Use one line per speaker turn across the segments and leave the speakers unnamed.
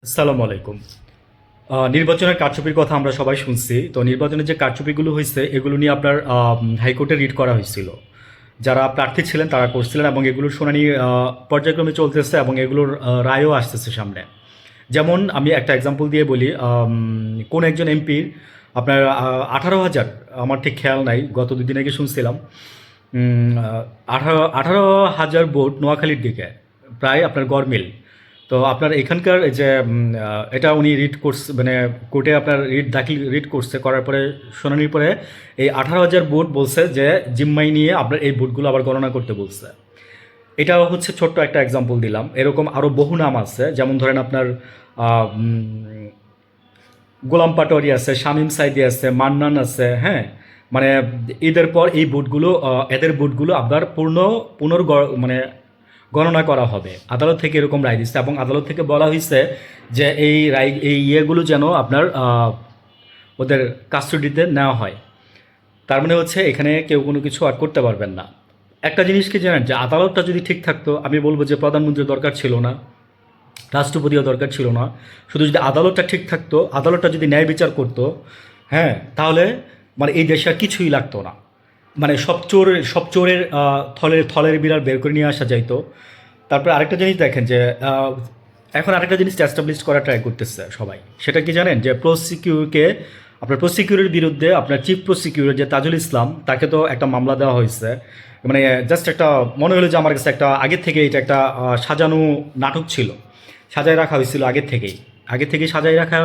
আসসালামু আলাইকুম। নির্বাচনের কারচুপির কথা আমরা সবাই শুনছি। তো নির্বাচনের যে কারচুপিগুলো হয়েছে এগুলো নিয়ে আপনার হাইকোর্টে রিট করা হয়েছিল। যারা প্রার্থী ছিলেন তারা করছিলেন এবং এগুলোর শুনানি পর্যায়ক্রমে চলতেছে এবং এগুলোর রায়ও আসতেছে সামনে। যেমন আমি একটা এক্সাম্পল দিয়ে বলি, কোন একজন এমপির আপনার 18,000, আমার ঠিক খেয়াল নাই, গত 2 দিন আগে শুনছিলাম, 18,000 ভোট নোয়াখালীর দিকে, প্রায় আপনার গড়মিল। তো আপনার এখানকার এই যে এটা উনি রিট করছে, মানে কোর্টে আপনার রিট করছে, করার পরে শুনানির পরে এই 18,000 ভোট বলছে যে জিম্মাই নিয়ে আপনার এই ভোটগুলো আবার গণনা করতে বলছে। এটা হচ্ছে ছোট্ট একটা এক্সাম্পল দিলাম। এরকম আরও বহু নাম আছে, যেমন ধরেন আপনার গোলাম পাটোয়ারি আছে, শামীম সাইদি আছে, মান্নান আছে, হ্যাঁ। মানে ঈদের পর এই ভোটগুলো, এদের ভোটগুলো আপনার মানে গণনা করা হবে। আদালত থেকে এরকম রায় দিচ্ছে এবং আদালত থেকে বলা হয়েছে যে এই ইয়েগুলো যেন আপনার ওদের কাস্টডিতে নেওয়া হয়। তার মানে হচ্ছে এখানে কেউ কোনো কিছু আর করতে পারবেন না। একটা জিনিস কি জানেন, যে আদালতটা যদি ঠিক থাকতো, আমি বলবো যে প্রধানমন্ত্রীর দরকার ছিল না, রাষ্ট্রপতিও দরকার ছিল না। শুধু যদি আদালতটা ঠিক থাকতো, আদালতটা যদি ন্যায় বিচার করতো, হ্যাঁ, তাহলে মানে এই দেশে আর কিছুই লাগতো না। মানে সব চোরের থলের বিড়াল বের করে নিয়ে আসা যাইতো। তারপরে আরেকটা জিনিস দেখেন যে এখন আরেকটা জিনিস এস্টাবলিশ করা ট্রাই করতেছে সবাই। সেটা কি জানেন, যে আপনার প্রসিকিউরের বিরুদ্ধে আপনার চিফ প্রসিকিউটর যে তাজুল ইসলাম, তাকে তো একটা মামলা দেওয়া হয়েছে। মানে জাস্ট একটা মনে হলো যে আমার কাছে একটা আগে থেকে এটা একটা সাজানো নাটক ছিল, সাজায় রাখা হয়েছিল আগে থেকেই সাজায় রাখা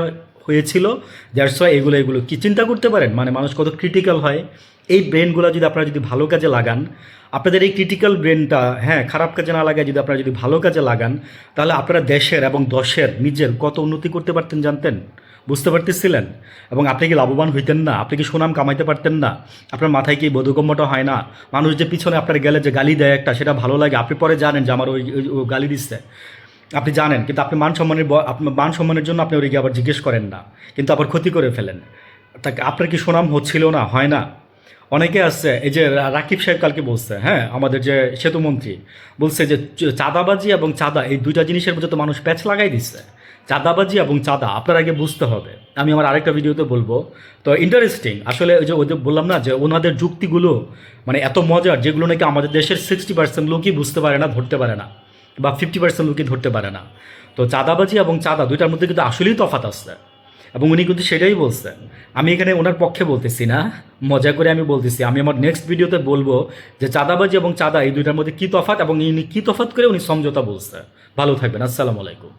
হয়েছিল। দ্যাটস ওয়াই এগুলো কি চিন্তা করতে পারেন, মানে মানুষ কত ক্রিটিক্যাল হয়। এই ব্রেনগুলো যদি আপনারা যদি ভালো কাজে লাগান, আপনাদের এই ক্রিটিক্যাল ব্রেনটা, হ্যাঁ, খারাপ কাজে না লাগায় যদি আপনারা যদি ভালো কাজে লাগান, তাহলে আপনারা দেশের এবং দশের নিজের কত উন্নতি করতে পারতেন জানতেন, বুঝতে পারতেছিলেন। এবং আপনি কি লাভবান হইতেন না? আপনি কি সুনাম কামাইতে পারতেন না? আপনার মাথায় কি বোধগম্যটা হয় না? মানুষ যে পিছনে আপনার গেলে যে গালি দেয় একটা, সেটা ভালো লাগে, আপনি পরে জানেন যে আমার ওই গালি দিচ্ছে, আপনি জানেন, কিন্তু আপনি আপনার মান সম্মানের জন্য আপনি ওদিকে আবার জিজ্ঞেস করেন না, কিন্তু আবার ক্ষতি করে ফেলেন। তাকে আপনার কি সুনাম হচ্ছিল না? হয় না? অনেকে আসছে, এই যে রাকিব সাহেব কালকে বলছে, হ্যাঁ, আমাদের যে সেতুমন্ত্রী বলছে যে চাঁদাবাজি এবং চাঁদা, এই দুইটা জিনিসের মধ্যে তো মানুষ প্যাচ লাগাই দিচ্ছে। চাঁদাবাজি এবং চাঁদা আপনার আগে বুঝতে হবে, আমি আমার আরেকটা ভিডিওতে বলবো। তো ইন্টারেস্টিং আসলে, ওই যে ওদের বললাম না যে ওনাদের যুক্তিগুলো মানে এত মজার, যেগুলো নাকি আমাদের দেশের 60% লোকই বুঝতে পারে না, ধরতে পারে না, বা 50% লোকই ধরতে পারে না। তো চাঁদাবাজি এবং চাঁদা দুইটার মধ্যে কিন্তু আসলেই তফাৎ আছে, এবং উনি কিন্তু সেটাই বলছেন। আমি এখানে ওনার পক্ষে বলতেছি না, মজা করে আমি বলতেছি। আমি আমার নেক্সট ভিডিওতে বলবো যে চাঁদাবাজি এবং চাঁদা এই দুইটার মধ্যে কী তফাৎ, এবং ইনি কী তফাৎ করে উনি সমঝোতা বলছে। ভালো থাকবেন, আসসালামু আলাইকুম।